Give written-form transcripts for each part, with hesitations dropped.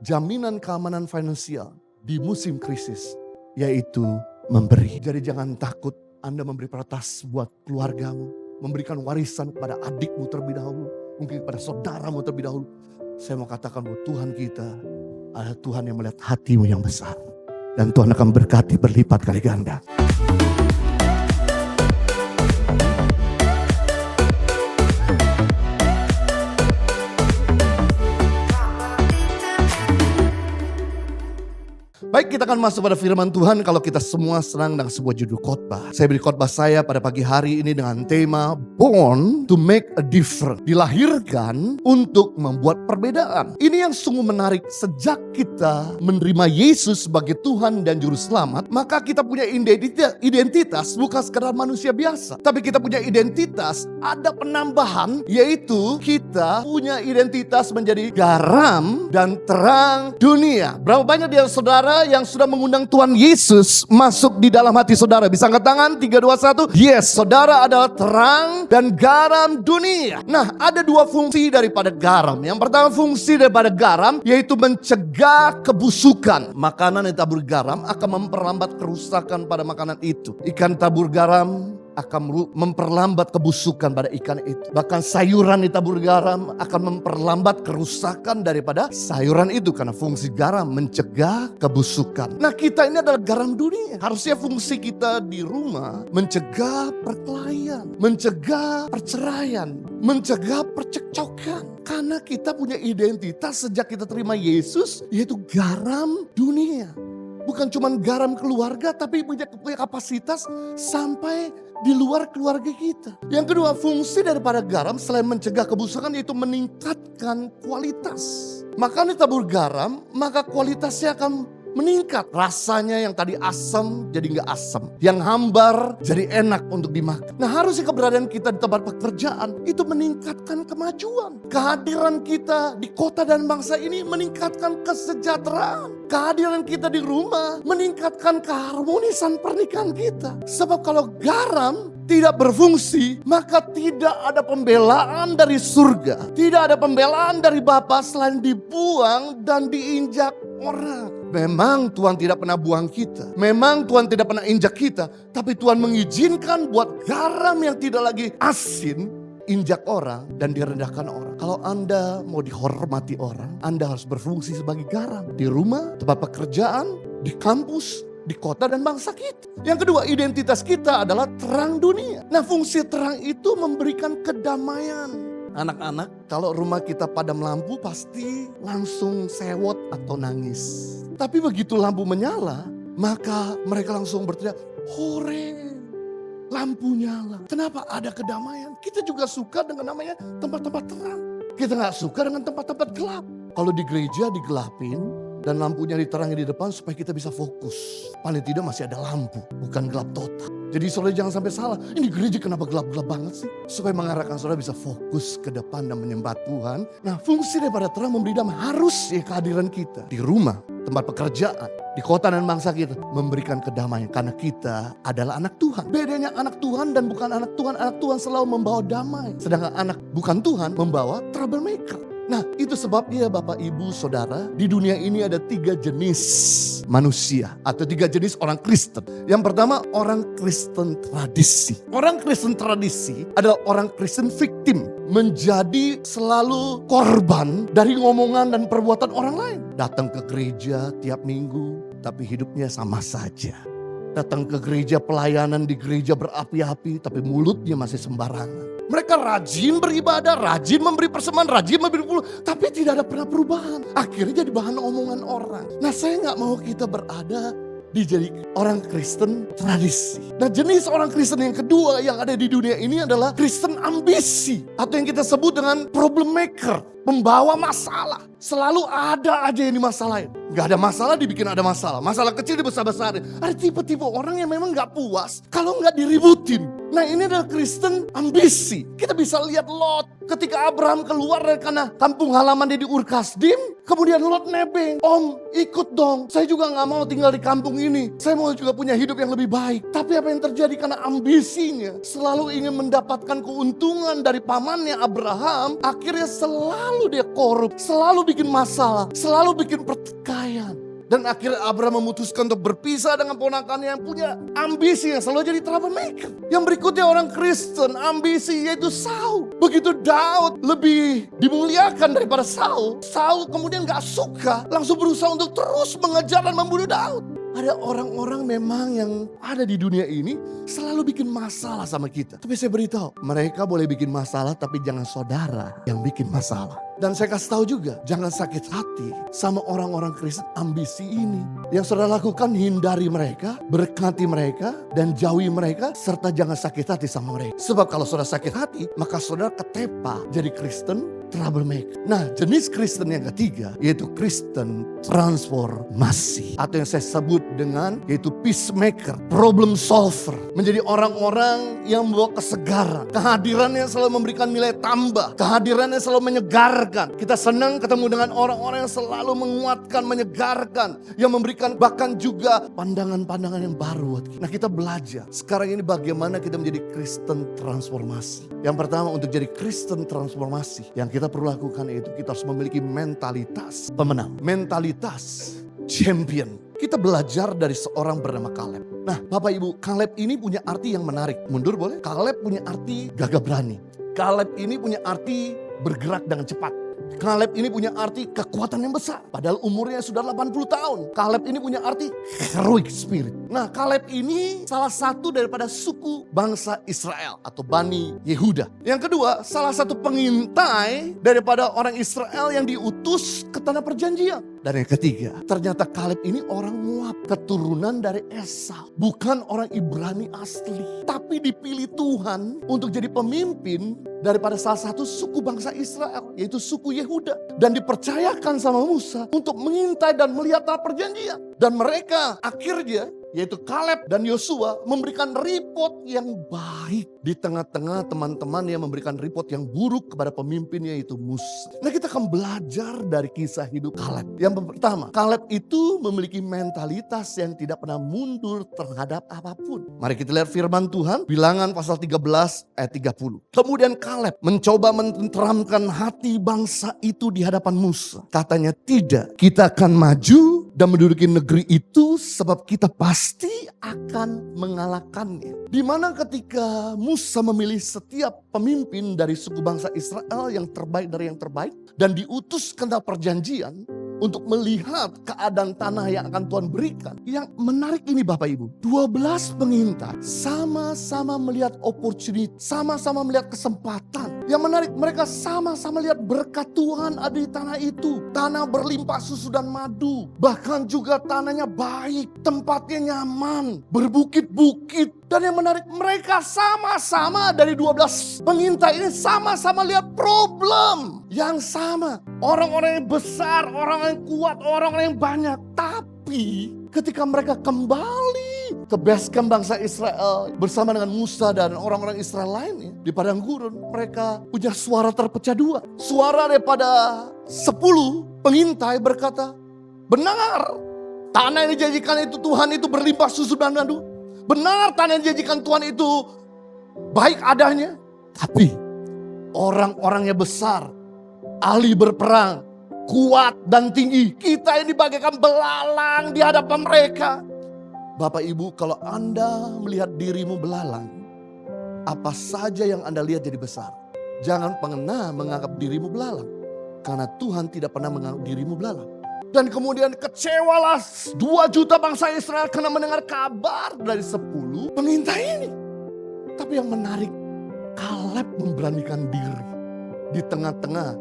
jaminan keamanan finansial di musim krisis, yaitu memberi. Jadi jangan takut Anda memberi prioritas buat keluargamu, memberikan warisan kepada adikmu terlebih dahulu, mungkin kepada saudaramu terlebih dahulu. Saya mau katakan bahwa Tuhan kita adalah Tuhan yang melihat hatimu yang besar. Dan Tuhan akan berkati berlipat kali ganda. Baik, kita akan masuk pada firman Tuhan kalau kita semua senang dengan sebuah judul khotbah. Saya beri khotbah saya pada pagi hari ini dengan tema Born to make a difference. Dilahirkan untuk membuat perbedaan. Ini yang sungguh menarik. Sejak kita menerima Yesus sebagai Tuhan dan Juru Selamat, maka kita punya identitas bukan sekedar manusia biasa. Tapi kita punya identitas, ada penambahan, yaitu kita punya identitas menjadi garam dan terang dunia. Berapa banyak dari saudara yang sudah mengundang Tuhan Yesus masuk di dalam hati saudara? Bisa angkat tangan, 3, 2, 1. Yes, saudara adalah terang dan garam dunia. Nah, ada dua fungsi daripada garam. Yang pertama, fungsi daripada garam yaitu mencegah kebusukan. Makanan yang tabur garam akan memperlambat kerusakan pada makanan itu. Ikan tabur garam akan memperlambat kebusukan pada ikan itu. Bahkan sayuran ditabur garam akan memperlambat kerusakan daripada sayuran itu. Karena fungsi garam mencegah kebusukan. Nah, kita ini adalah garam dunia. Harusnya fungsi kita di rumah mencegah perkelahian, mencegah perceraian, mencegah percekcokan. Karena kita punya identitas sejak kita terima Yesus, yaitu garam dunia. Bukan cuma garam keluarga, tapi punya kapasitas sampai di luar keluarga kita. Yang kedua, fungsi daripada garam selain mencegah kebusukan yaitu meningkatkan kualitas. Makanan tabur garam, maka kualitasnya akan meningkat. Rasanya yang tadi asam jadi nggak asam. Yang hambar jadi enak untuk dimakan. Nah, harusnya keberadaan kita di tempat pekerjaan itu meningkatkan kemajuan. Kehadiran kita di kota dan bangsa ini meningkatkan kesejahteraan. Kehadiran kita di rumah meningkatkan keharmonisan pernikahan kita. Sebab kalau garam tidak berfungsi, maka tidak ada pembelaan dari surga. Tidak ada pembelaan dari Bapa selain dibuang dan diinjak orang. Memang Tuhan tidak pernah buang kita. Memang Tuhan tidak pernah injak kita. Tapi Tuhan mengizinkan buat garam yang tidak lagi asin, injak orang dan direndahkan orang. Kalau Anda mau dihormati orang, Anda harus berfungsi sebagai garam. Di rumah, tempat pekerjaan, di kampus, di kota dan bangsa kita. Yang kedua, identitas kita adalah terang dunia. Nah, fungsi terang itu memberikan kedamaian. Anak-anak, kalau rumah kita padam lampu pasti langsung sewot atau nangis. Tapi begitu lampu menyala, maka mereka langsung berteriak, hore, lampu nyala. Kenapa? Ada kedamaian. Kita juga suka dengan namanya tempat-tempat terang. Kita gak suka dengan tempat-tempat gelap. Kalau di gereja digelapin dan lampunya diterangi di depan supaya kita bisa fokus. Paling tidak masih ada lampu, bukan gelap total. Jadi saudara jangan sampai salah, ini gereja kenapa gelap-gelap banget sih? Supaya mengarahkan saudara bisa fokus ke depan dan menyembah Tuhan. Nah, fungsi daripada terang memberi damai harus ya kehadiran kita. Di rumah, tempat pekerjaan, di kota dan bangsa kita memberikan kedamaian. Karena kita adalah anak Tuhan. Bedanya anak Tuhan dan bukan anak Tuhan selalu membawa damai. Sedangkan anak bukan Tuhan membawa troublemaker. Nah, itu sebabnya Bapak, Ibu, Saudara, di dunia ini ada 3 jenis manusia atau 3 jenis orang Kristen. Yang pertama, orang Kristen tradisi. Orang Kristen tradisi adalah orang Kristen victim, menjadi selalu korban dari ngomongan dan perbuatan orang lain. Datang ke gereja tiap minggu, tapi hidupnya sama saja. Datang ke gereja, pelayanan di gereja berapi-api, tapi mulutnya masih sembarangan. Mereka rajin beribadah, rajin memberi persembahan, rajin memberi puluh, tapi tidak ada pernah perubahan. Akhirnya jadi bahan omongan orang. Nah, saya gak mau kita berada di jadi orang Kristen tradisi. Nah, jenis orang Kristen yang kedua yang ada di dunia ini adalah Kristen ambisi. Atau yang kita sebut dengan problem maker, pembawa masalah. Selalu ada aja yang dimasalahin. Gak ada masalah dibikin ada masalah. Masalah kecil dibesar-besarin. Ada tipe-tipe orang yang memang gak puas kalau gak diributin. Nah ini adalah Kristen ambisi. Kita bisa lihat Lot ketika Abraham keluar dari karena kampung halaman dia di Ur Kasdim. Kemudian Lot nebeng, "Om ikut dong, saya juga gak mau tinggal di kampung ini. Saya mau juga punya hidup yang lebih baik." Tapi apa yang terjadi karena ambisinya selalu ingin mendapatkan keuntungan dari pamannya Abraham. Akhirnya selalu dia korup, selalu bikin masalah, selalu bikin pertikaian. Dan akhirnya Abraham memutuskan untuk berpisah dengan ponakannya yang punya ambisi yang selalu jadi troublemaker. Yang berikutnya orang Kristen ambisi yaitu Saul. Begitu Daud lebih dimuliakan daripada Saul, Saul kemudian gak suka, langsung berusaha untuk terus mengejar dan membunuh Daud. Ada orang-orang memang yang ada di dunia ini selalu bikin masalah sama kita. Tapi saya beritahu, mereka boleh bikin masalah tapi jangan saudara yang bikin masalah. Dan saya kasih tahu juga, jangan sakit hati sama orang-orang Kristen ambisi ini. Yang saudara lakukan, hindari mereka, berkati mereka, dan jauhi mereka, serta jangan sakit hati sama mereka. Sebab kalau saudara sakit hati, maka saudara ketepa jadi Kristen troublemaker. Nah, jenis Kristen yang ketiga yaitu Kristen transformasi, atau yang saya sebut dengan yaitu peacemaker, problem solver. Menjadi orang-orang yang membawa kesegaran. Kehadirannya selalu memberikan nilai tambah. Kehadirannya selalu menyegarkan. Kita senang ketemu dengan orang-orang yang selalu menguatkan, menyegarkan, yang memberikan bahkan juga pandangan-pandangan yang baru. Nah, kita belajar sekarang ini bagaimana kita menjadi Kristen transformasi. Yang pertama, untuk jadi Kristen transformasi, yang kita perlu lakukan yaitu kita harus memiliki mentalitas pemenang, mentalitas champion. Kita belajar dari seorang bernama Kaleb. Nah, Bapak Ibu, Kaleb ini punya arti yang menarik. Mundur boleh? Kaleb punya arti gagah berani. Kaleb ini punya arti bergerak dengan cepat. Kaleb ini punya arti kekuatan yang besar. Padahal umurnya sudah 80 tahun. Kaleb ini punya arti heroic spirit. Nah, Kaleb ini salah satu daripada suku bangsa Israel atau Bani Yehuda. Yang kedua, salah satu pengintai daripada orang Israel yang diutus ke tanah perjanjian. Dan yang ketiga, ternyata Kaleb ini orang Moab, keturunan dari Esau. Bukan orang Ibrani asli. Tapi dipilih Tuhan untuk jadi pemimpin daripada salah satu suku bangsa Israel, yaitu suku Yehuda. Dan dipercayakan sama Musa untuk mengintai dan melihat tanah perjanjian. Dan mereka akhirnya, yaitu Kaleb dan Yosua, memberikan report yang baik di tengah-tengah teman-teman yang memberikan report yang buruk kepada pemimpinnya, yaitu Musa. Nah, kita akan belajar dari kisah hidup Kaleb. Yang pertama, Kaleb itu memiliki mentalitas yang tidak pernah mundur terhadap apapun. Mari kita lihat firman Tuhan, Bilangan pasal 13 ayat 30. Kemudian Kaleb mencoba menenteramkan hati bangsa itu di hadapan Musa. Katanya, "Tidak, kita akan maju dan menduduki negeri itu sebab kita pasti akan mengalahkannya." Dimana ketika Musa memilih setiap pemimpin dari suku bangsa Israel yang terbaik dari yang terbaik dan diutus ke tanah perjanjian untuk melihat keadaan tanah yang akan Tuhan berikan. Yang menarik ini Bapak Ibu, 12 pengintai sama-sama melihat opportunity, sama-sama melihat kesempatan. Yang menarik, mereka sama-sama lihat berkat Tuhan ada di tanah itu. Tanah berlimpah susu dan madu. Bahkan juga tanahnya baik, tempatnya nyaman, berbukit-bukit. Dan yang menarik, mereka sama-sama dari 12 pengintai ini sama-sama lihat problem yang sama. Orang-orang yang besar, orang yang kuat, orang yang banyak. Tapi ketika mereka kembali ke base camp bangsa Israel bersama dengan Musa dan orang-orang Israel lainnya di padang gurun, mereka punya suara terpecah dua. Suara daripada 10 pengintai berkata, "Benar, tanah yang dijanjikan itu Tuhan itu berlimpah susu dan madu. Benar, tanah yang dijanjikan Tuhan itu baik adanya. Tapi orang-orangnya besar, ahli berperang, kuat dan tinggi. Kita ini bagaikan belalang di hadapan mereka." Bapak Ibu, kalau Anda melihat dirimu belalang, apa saja yang Anda lihat jadi besar. Jangan pernah menganggap dirimu belalang, karena Tuhan tidak pernah menganggap dirimu belalang. Dan kemudian kecewalah 2 juta bangsa Israel karena mendengar kabar dari 10 pengintai ini. Tapi yang menarik, Kaleb memberanikan diri di tengah-tengah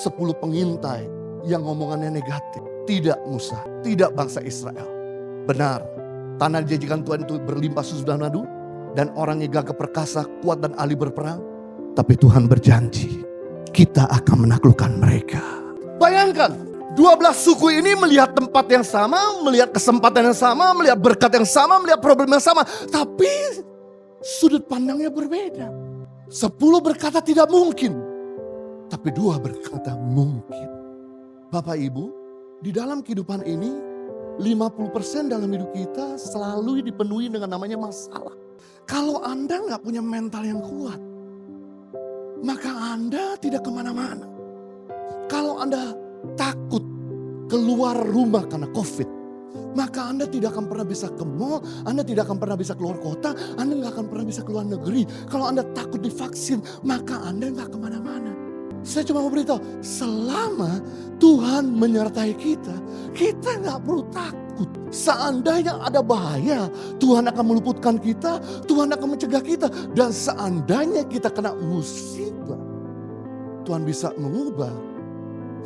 10 pengintai yang ngomongannya negatif. Tidak Musa, tidak bangsa Israel. Benar, tanah dijanjikan Tuhan itu berlimpah susu dan madu, dan orangnya gagah perkasa, kuat dan ahli berperang. Tapi Tuhan berjanji, kita akan menaklukkan mereka. Bayangkan, 12 suku ini melihat tempat yang sama, melihat kesempatan yang sama, melihat berkat yang sama, melihat problem yang sama. Tapi sudut pandangnya berbeda. 10 berkata tidak mungkin, tapi 2 berkata mungkin. Bapak Ibu, di dalam kehidupan ini 50% dalam hidup kita selalu dipenuhi dengan namanya masalah. Kalau Anda gak punya mental yang kuat, maka Anda tidak kemana-mana. Kalau Anda takut keluar rumah karena COVID, maka Anda tidak akan pernah bisa ke mall, Anda tidak akan pernah bisa keluar kota, Anda gak akan pernah bisa keluar negeri. Kalau Anda takut divaksin, maka Anda gak kemana-mana. Saya cuma mau beritahu, selama Tuhan menyertai kita, kita gak perlu takut. Seandainya ada bahaya, Tuhan akan meluputkan kita, Tuhan akan mencegah kita. Dan seandainya kita kena musibah, Tuhan bisa mengubah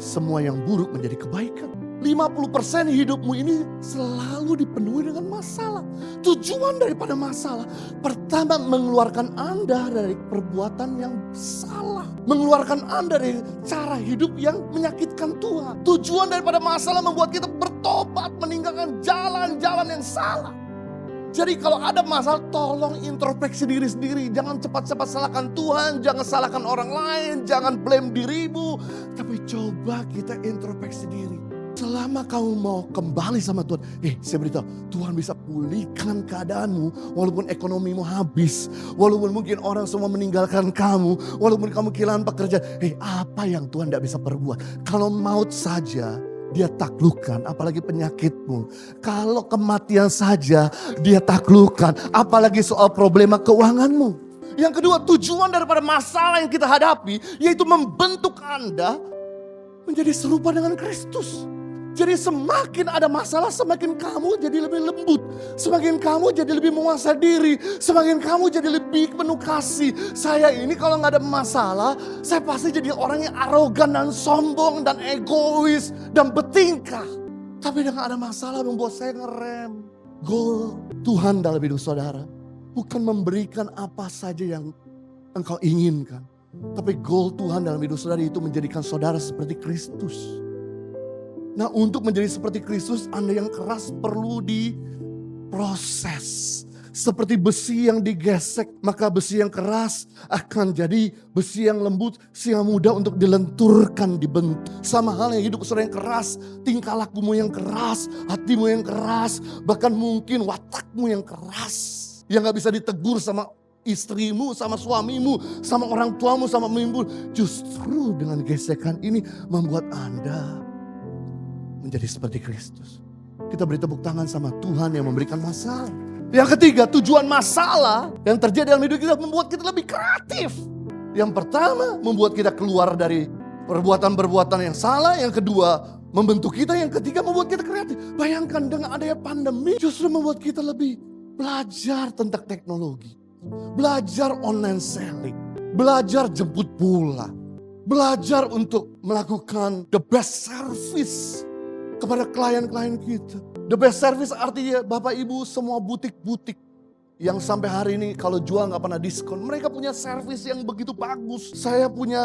semua yang buruk menjadi kebaikan. 50% hidupmu ini selalu dipenuhi dengan masalah. Tujuan daripada masalah, pertama mengeluarkan Anda dari perbuatan yang salah. Mengeluarkan Anda dari cara hidup yang menyakitkan Tuhan. Tujuan daripada masalah membuat kita bertobat, meninggalkan jalan-jalan yang salah. Jadi kalau ada masalah, tolong introspeksi diri sendiri. Jangan cepat-cepat salahkan Tuhan, jangan salahkan orang lain, jangan blame dirimu. Tapi coba kita introspeksi diri. Selama kamu mau kembali sama Tuhan, saya beritahu, Tuhan bisa pulihkan keadaanmu. Walaupun ekonomimu habis, walaupun mungkin orang semua meninggalkan kamu, walaupun kamu kehilangan pekerjaan. Apa yang Tuhan tidak bisa perbuat? Kalau maut saja Dia taklukkan, apalagi penyakitmu. Kalau kematian saja Dia taklukkan, apalagi soal problema keuanganmu. Yang kedua, tujuan daripada masalah yang kita hadapi, yaitu membentuk Anda menjadi serupa dengan Kristus. Jadi semakin ada masalah, semakin kamu jadi lebih lembut. Semakin kamu jadi lebih menguasai diri. Semakin kamu jadi lebih penuh kasih. Saya ini kalau gak ada masalah, saya pasti jadi orang yang arogan dan sombong dan egois dan bertingkah. Tapi dengan ada masalah membuat saya ngerem. Goal Tuhan dalam hidup saudara bukan memberikan apa saja yang engkau inginkan. Tapi goal Tuhan dalam hidup saudara itu menjadikan saudara seperti Kristus. Nah, untuk menjadi seperti Kristus, Anda yang keras perlu diproses. Seperti besi yang digesek, maka besi yang keras akan jadi besi yang lembut, besi yang mudah untuk dilenturkan, dibentuk. Sama halnya hidup saudara yang keras, tingkah lakumu yang keras, hatimu yang keras, bahkan mungkin watakmu yang keras. Yang gak bisa ditegur sama istrimu, sama suamimu, sama orang tuamu, sama pemimpin. Justru dengan gesekan ini membuat Anda menjadi seperti Kristus. Kita beri tepuk tangan sama Tuhan yang memberikan masalah. Yang ketiga, tujuan masalah yang terjadi dalam hidup kita membuat kita lebih kreatif. Yang pertama, membuat kita keluar dari perbuatan-perbuatan yang salah. Yang kedua, membentuk kita. Yang ketiga, membuat kita kreatif. Bayangkan dengan adanya pandemi justru membuat kita lebih belajar tentang teknologi. Belajar online selling. Belajar jemput bola. Belajar untuk melakukan the best service kepada klien-klien kita. The best service artinya Bapak Ibu semua butik-butik yang sampai hari ini kalau jual gak pernah diskon. Mereka punya service yang begitu bagus. Saya punya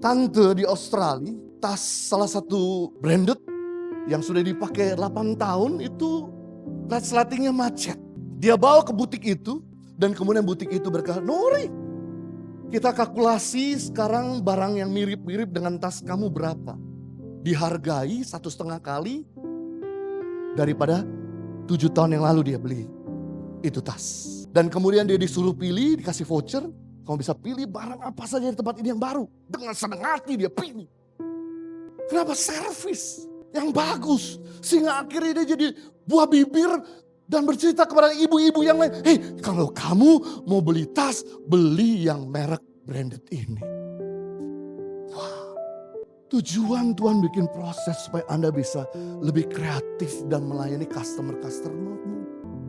tante di Australia, tas salah satu branded yang sudah dipakai 8 tahun itu resletingnya macet. Dia bawa ke butik itu dan kemudian butik itu berkata, Nori, kita kalkulasi sekarang barang yang mirip-mirip dengan tas kamu berapa? Dihargai 1,5 kali daripada 7 tahun yang lalu dia beli itu tas. Dan kemudian dia disuruh pilih, dikasih voucher. Kamu bisa pilih barang apa saja di tempat ini yang baru. Dengan senang hati dia pilih. Kenapa? Servis yang bagus. Sehingga akhirnya dia jadi buah bibir dan bercerita kepada ibu-ibu yang lain. Kalau kamu mau beli tas, beli yang merek branded ini. Tujuan Tuhan bikin proses supaya Anda bisa lebih kreatif dan melayani customer-customermu.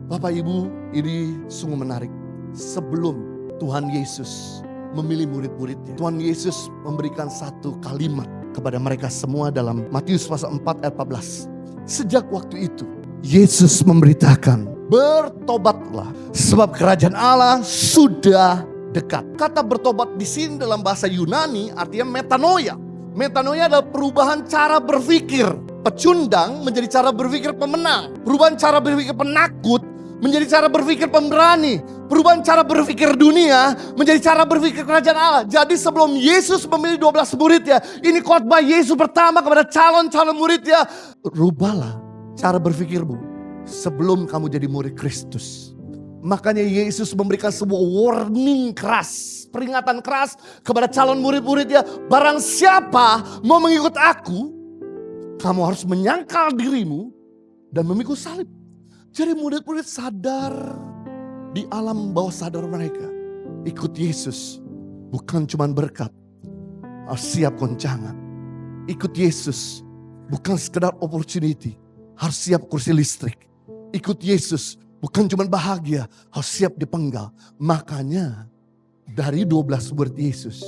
Bapak Ibu, ini sungguh menarik. Sebelum Tuhan Yesus memilih murid-muridnya, Tuhan Yesus memberikan satu kalimat kepada mereka semua dalam Matius pasal 4 ayat 14. Sejak waktu itu, Yesus memberitakan, bertobatlah sebab kerajaan Allah sudah dekat. Kata bertobat di sini dalam bahasa Yunani artinya metanoia. Metanoia adalah perubahan cara berpikir. Pecundang menjadi cara berpikir pemenang. Perubahan cara berpikir penakut menjadi cara berpikir pemberani. Perubahan cara berpikir dunia menjadi cara berpikir kerajaan Allah. Jadi sebelum Yesus memilih 12 muridnya, ini khotbah Yesus pertama kepada calon-calon muridnya. Rubahlah cara berpikirmu sebelum kamu jadi murid Kristus. Makanya Yesus memberikan sebuah warning keras, peringatan keras kepada calon murid-muridnya. Barang siapa mau mengikut aku, kamu harus menyangkal dirimu dan memikul salib. Jadi murid-murid sadar di alam bawah sadar mereka. Ikut Yesus bukan cuma berkat, harus siap goncangan. Ikut Yesus bukan sekedar opportunity, harus siap kursi listrik. Ikut Yesus bukan cuma bahagia, harus siap dipenggal. Makanya dari 12 murid Yesus,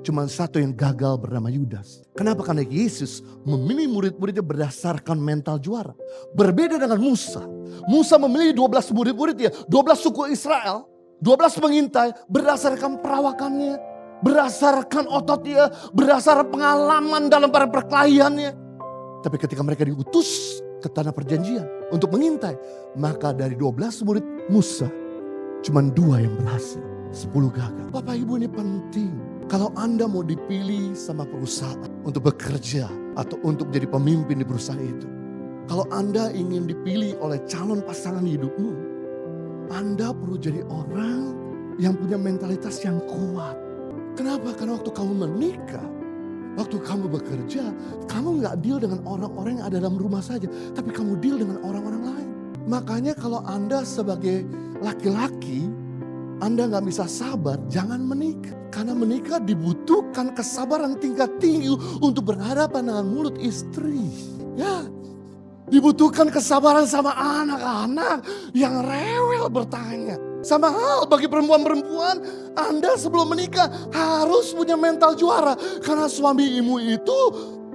cuma satu yang gagal bernama Yudas. Kenapa? Karena Yesus memilih murid-muridnya berdasarkan mental juara. Berbeda dengan Musa. Musa memilih 12 murid-muridnya, 12 suku Israel, 12 pengintai berdasarkan perawakannya, berdasarkan ototnya, berdasarkan pengalaman dalam para perkelahiannya. Tapi ketika mereka diutus ke tanah perjanjian untuk mengintai, maka dari 12 murid Musa, cuma 2 yang berhasil, 10 gagal. Bapak Ibu, ini penting. Kalau Anda mau dipilih sama perusahaan untuk bekerja atau untuk jadi pemimpin di perusahaan itu. Kalau Anda ingin dipilih oleh calon pasangan hidupmu, Anda perlu jadi orang yang punya mentalitas yang kuat. Kenapa? Karena waktu kamu menikah, waktu kamu bekerja, kamu gak deal dengan orang-orang yang ada dalam rumah saja. Tapi kamu deal dengan orang-orang lain. Makanya kalau Anda sebagai laki-laki, Anda gak bisa sabar, jangan menikah. Karena menikah dibutuhkan kesabaran tingkat tinggi untuk berhadapan dengan mulut istri. Ya, dibutuhkan kesabaran sama anak-anak yang rewel bertanya. Sama hal bagi perempuan-perempuan, Anda sebelum menikah harus punya mental juara. Karena suamimu itu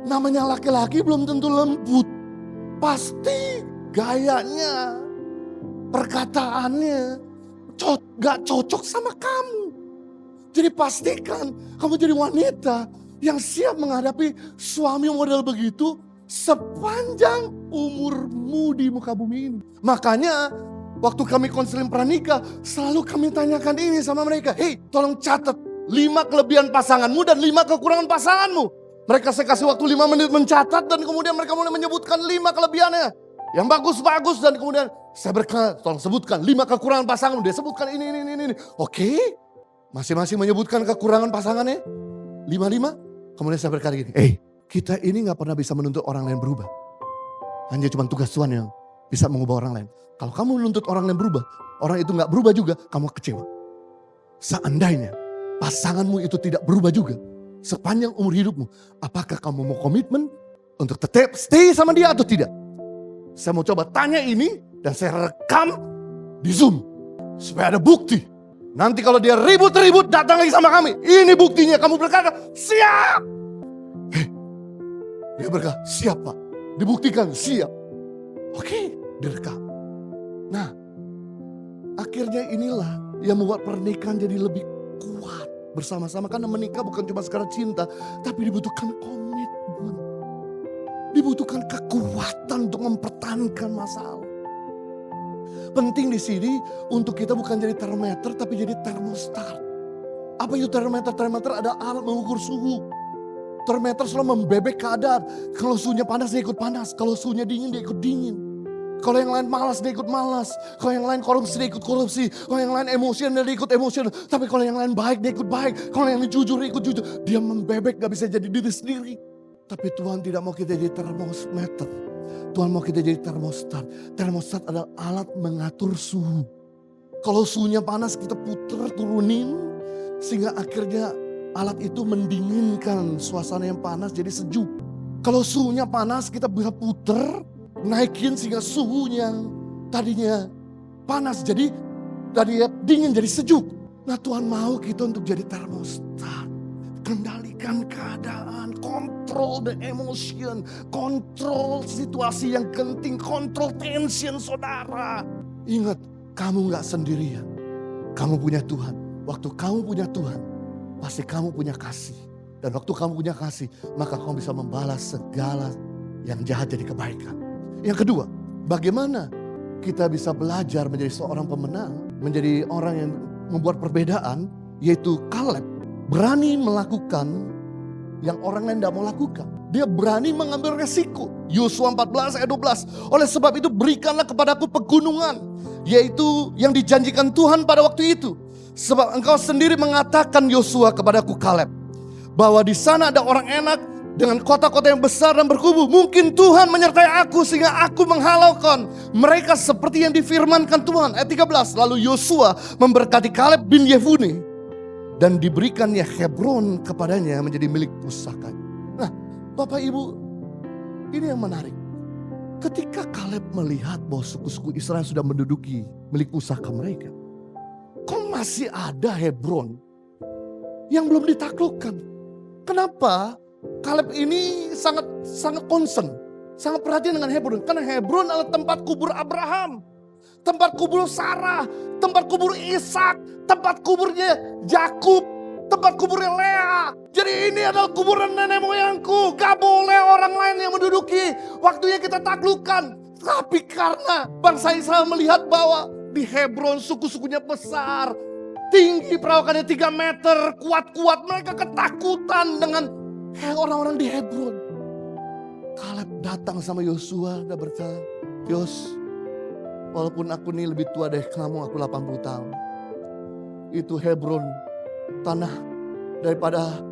namanya laki-laki belum tentu lembut. Pasti gayanya, perkataannya gak cocok sama kamu. Jadi pastikan kamu jadi wanita yang siap menghadapi suami model begitu sepanjang umurmu di muka bumi ini. Makanya waktu kami konseling pranikah, selalu kami tanyakan ini sama mereka. Hei, tolong catat 5 kelebihan pasanganmu dan 5 kekurangan pasanganmu. Mereka saya kasih waktu 5 menit mencatat dan kemudian mereka mulai menyebutkan 5 kelebihannya. Yang bagus-bagus dan kemudian saya berkata, tolong sebutkan 5 kekurangan pasanganmu. Dia sebutkan ini. Oke. Masing-masing menyebutkan kekurangan pasangannya. 5. Kemudian saya berkata gini, kita ini gak pernah bisa menuntut orang lain berubah. Hanya cuma tugas Tuhan yang bisa mengubah orang lain. Kalau kamu menuntut orang lain berubah, orang itu gak berubah juga, kamu kecewa. Seandainya pasanganmu itu tidak berubah juga sepanjang umur hidupmu, apakah kamu mau komitmen untuk tetap stay sama dia atau tidak? Saya mau coba tanya ini dan saya rekam di Zoom supaya ada bukti. Nanti kalau dia ribut-ribut datang lagi sama kami. Ini buktinya, kamu berkata siap. Dia berkata siap Pak. Dibuktikan siap. Oke, direkam. Nah, akhirnya inilah yang membuat pernikahan jadi lebih kuat bersama-sama. Karena menikah bukan cuma sekedar cinta, tapi dibutuhkan komitmen. Dibutuhkan kekuatan untuk mempertahankan masalah. Penting di sini untuk kita bukan jadi termometer tapi jadi termostat. Apa itu termometer? Termometer adalah alat mengukur suhu. Termometer selalu membebek keadaan. Kalau suhunya panas dia ikut panas. Kalau suhunya dingin dia ikut dingin. Kalau yang lain malas dia ikut malas. Kalau yang lain korupsi dia ikut korupsi. Kalau yang lain emosional dia ikut emosional. Tapi kalau yang lain baik dia ikut baik. Kalau yang lain jujur dia ikut jujur. Dia membebek gak bisa jadi diri sendiri. Tapi Tuhan tidak mau kita jadi termometer. Tuhan mau kita jadi termostat. Termostat adalah alat mengatur suhu. Kalau suhunya panas kita puter turunin. Sehingga akhirnya alat itu mendinginkan suasana yang panas jadi sejuk. Kalau suhunya panas kita bisa puter. Naikin sehingga suhu yang tadinya panas jadi tadinya dingin jadi sejuk. Nah Tuhan mau kita untuk jadi termostat. Kendalikan keadaan, kontrol the emotion, kontrol situasi yang genting, kontrol tension saudara. Ingat, kamu gak sendirian. Kamu punya Tuhan. Waktu kamu punya Tuhan, pasti kamu punya kasih. Dan waktu kamu punya kasih, maka kamu bisa membalas segala yang jahat jadi kebaikan. Yang kedua, bagaimana kita bisa belajar menjadi seorang pemenang, menjadi orang yang membuat perbedaan, yaitu Kaleb berani melakukan yang orang lain tidak mau lakukan. Dia berani mengambil resiko. Yosua 14 ayat 12. Oleh sebab itu berikanlah kepadaku pegunungan, yaitu yang dijanjikan Tuhan pada waktu itu. Sebab engkau sendiri mengatakan Yosua kepadaku Kaleb, bahwa di sana ada orang enak dengan kota-kota yang besar dan berkubu. Mungkin Tuhan menyertai aku sehingga aku menghalaukan mereka seperti yang difirmankan Tuhan. Ayat 13. Lalu Yosua memberkati Kaleb bin Yefune dan diberikannya Hebron kepadanya menjadi milik pusaka. Nah, Bapak Ibu, ini yang menarik. Ketika Kaleb melihat bahwa suku-suku Israel sudah menduduki milik pusaka mereka, kok masih ada Hebron yang belum ditaklukkan? Kenapa? Kaleb ini sangat concern, sangat perhatian dengan Hebron. Karena Hebron adalah tempat kubur Abraham, tempat kubur Sarah, tempat kubur Ishak, tempat kuburnya Yakub, tempat kuburnya Lea. Jadi ini adalah kuburan nenek moyangku. Gak boleh orang lain yang menduduki. Waktunya kita taklukkan. Tapi karena bangsa Israel melihat bahwa di Hebron suku-sukunya besar, tinggi, perawakannya 3 meter, kuat-kuat, mereka ketakutan dengan orang-orang di Hebron. Kaleb datang sama Yosua dan berkata, Yos, walaupun aku ini lebih tua dari kamu, aku 80 tahun. Itu Hebron, tanah daripada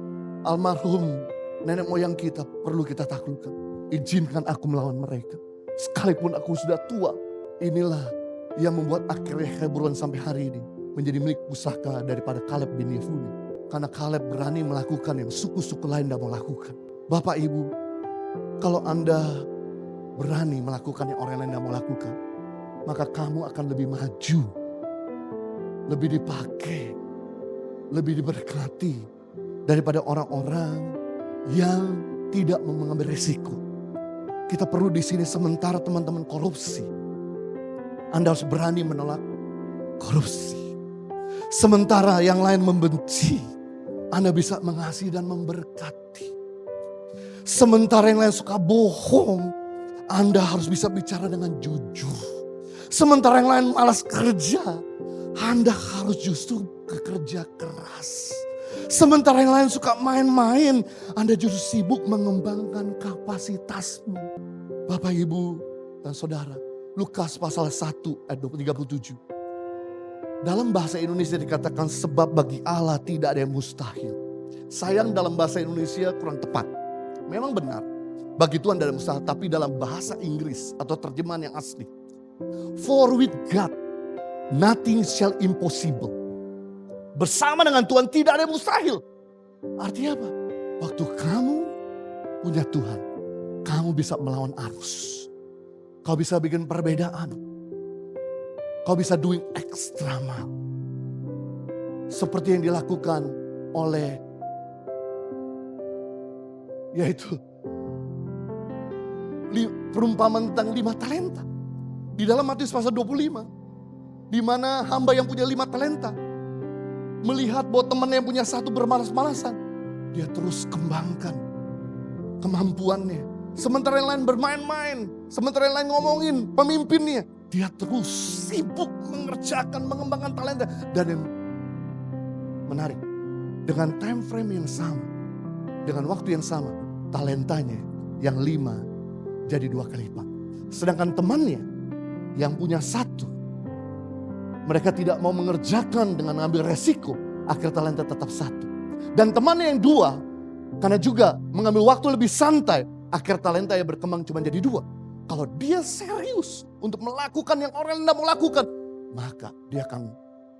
almarhum nenek moyang kita, perlu kita taklukkan. Izinkan aku melawan mereka. Sekalipun aku sudah tua. Inilah yang membuat akhirnya Hebron sampai hari ini menjadi milik pusaka daripada Kaleb bin Yefune. Karena Kaleb berani melakukan yang suku-suku lain tidak mau lakukan. Bapak Ibu, kalau Anda berani melakukan yang orang lain tidak mau lakukan, maka kamu akan lebih maju, lebih dipakai, lebih diberkati daripada orang-orang yang tidak mau mengambil risiko. Kita perlu di sini sementara teman-teman korupsi, Anda harus berani menolak korupsi. Sementara yang lain membenci, Anda bisa mengasihi dan memberkati. Sementara yang lain suka bohong, Anda harus bisa bicara dengan jujur. Sementara yang lain malas kerja, Anda harus justru bekerja keras. Sementara yang lain suka main-main, Anda justru sibuk mengembangkan kapasitasmu. Bapak, Ibu, dan Saudara, Lukas pasal 1 ayat 37. Dalam bahasa Indonesia dikatakan sebab bagi Allah tidak ada yang mustahil. Sayang dalam bahasa Indonesia kurang tepat. Memang benar, bagi Tuhan tidak ada mustahil. Tapi dalam bahasa Inggris atau terjemahan yang asli. For with God nothing shall impossible. Bersama dengan Tuhan tidak ada yang mustahil. Artinya apa? Waktu kamu punya Tuhan, kamu bisa melawan arus. Kau bisa bikin perbedaan. Kau bisa doing extra mile. Seperti yang dilakukan oleh, yaitu perumpamaan tentang 5 talenta. Di dalam Matius pasal 25. Di mana hamba yang punya 5 talenta melihat bahwa temannya yang punya 1 bermalas-malasan. Dia terus kembangkan kemampuannya. Sementara yang lain bermain-main. Sementara yang lain ngomongin pemimpinnya. Dia terus sibuk mengerjakan, mengembangkan talenta. Dan yang menarik, dengan time frame yang sama, dengan waktu yang sama, talentanya yang 5 jadi 2 kali lipat. Sedangkan temannya yang punya 1, mereka tidak mau mengerjakan dengan mengambil resiko, akhir talenta tetap 1. Dan temannya yang 2, karena juga mengambil waktu lebih santai, akhir talenta yang berkembang cuma jadi 2. Kalau dia serius untuk melakukan yang orang tidak mau lakukan, maka dia akan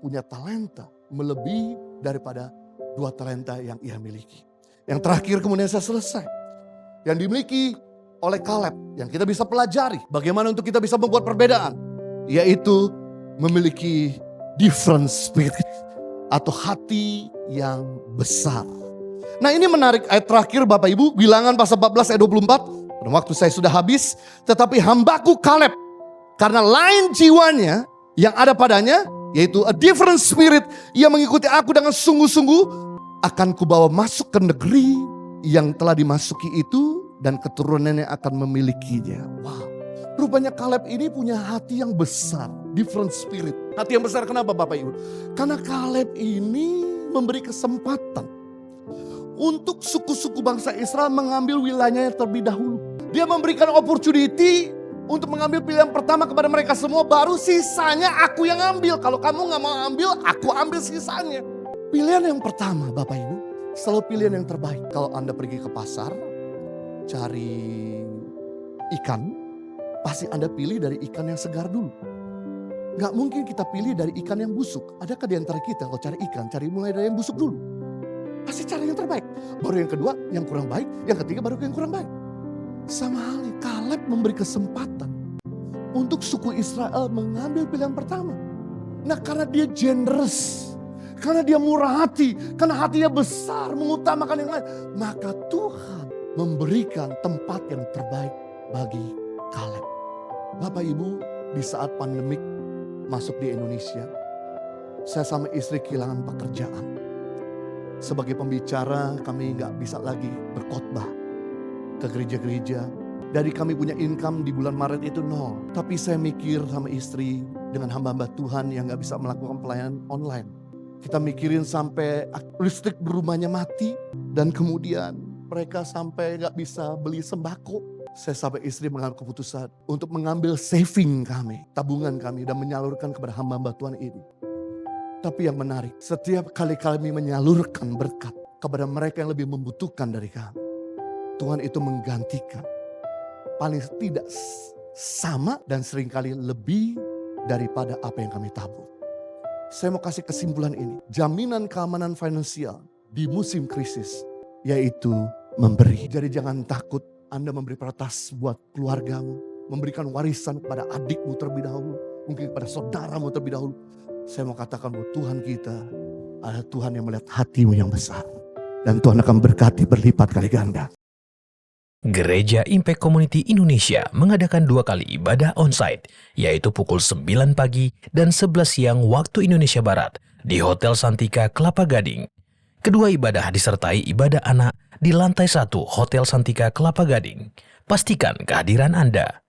punya talenta melebihi daripada 2 talenta yang ia miliki. Yang terakhir kemudian saya selesai. Yang dimiliki oleh Kaleb, yang kita bisa pelajari bagaimana untuk kita bisa membuat perbedaan, yaitu memiliki different spirit atau hati yang besar. Nah, ini menarik ayat terakhir Bapak Ibu, Bilangan pasal 14 ayat 24. Dan waktu saya sudah habis, tetapi hambaku Kaleb, karena lain jiwanya yang ada padanya, yaitu a different spirit, ia mengikuti aku dengan sungguh-sungguh, akan kubawa masuk ke negeri yang telah dimasuki itu, dan keturunannya akan memilikinya. Wow. Rupanya Kaleb ini punya hati yang besar, different spirit. Hati yang besar kenapa Bapak Ibu? Karena Kaleb ini memberi kesempatan untuk suku-suku bangsa Israel mengambil wilayahnya terlebih dahulu. Dia memberikan opportunity untuk mengambil pilihan pertama kepada mereka semua, baru sisanya aku yang ambil. Kalau kamu gak mau ambil, aku ambil sisanya. Pilihan yang pertama Bapak Ibu, selalu pilihan yang terbaik. Kalau Anda pergi ke pasar, cari ikan, pasti Anda pilih dari ikan yang segar dulu. Gak mungkin kita pilih dari ikan yang busuk. Adakah di antara kita kalau cari ikan, cari mulai dari yang busuk dulu? Pasti cari yang terbaik. Baru yang kedua, yang kurang baik. Yang ketiga baru yang kurang baik. Sama halnya, Kaleb memberi kesempatan untuk suku Israel mengambil pilihan pertama. Nah, karena dia generous, karena dia murah hati, karena hatinya besar, mengutamakan yang lain, maka Tuhan memberikan tempat yang terbaik bagi Kaleb. Bapak Ibu, di saat pandemik masuk di Indonesia, saya sama istri kehilangan pekerjaan. Sebagai pembicara, kami gak bisa lagi berkhotbah ke gereja-gereja. Dari kami punya income di bulan Maret itu nol. Tapi saya mikir sama istri dengan hamba-hamba Tuhan yang gak bisa melakukan pelayanan online. Kita mikirin sampai listrik di rumahnya mati. Dan kemudian mereka sampai gak bisa beli sembako. Saya sampai istri mengambil keputusan untuk mengambil saving kami, tabungan kami, dan menyalurkan kepada hamba-hamba Tuhan ini. Tapi yang menarik, setiap kali kami menyalurkan berkat kepada mereka yang lebih membutuhkan dari kami, Tuhan itu menggantikan. Paling tidak sama dan seringkali lebih daripada apa yang kami tabur. Saya mau kasih kesimpulan ini. Jaminan keamanan finansial di musim krisis, yaitu memberi. Jadi jangan takut Anda memberi prioritas buat keluargamu. Memberikan warisan kepada adikmu terlebih dahulu. Mungkin kepada saudaramu terlebih dahulu. Saya mau katakan bahwa Tuhan kita adalah Tuhan yang melihat hatimu yang besar. Dan Tuhan akan berkati berlipat kali ganda. Gereja Impact Community Indonesia mengadakan 2 kali ibadah onsite, yaitu pukul 9 pagi dan 11 siang waktu Indonesia Barat di Hotel Santika Kelapa Gading. Kedua ibadah disertai ibadah anak di lantai 1 Hotel Santika Kelapa Gading. Pastikan kehadiran Anda.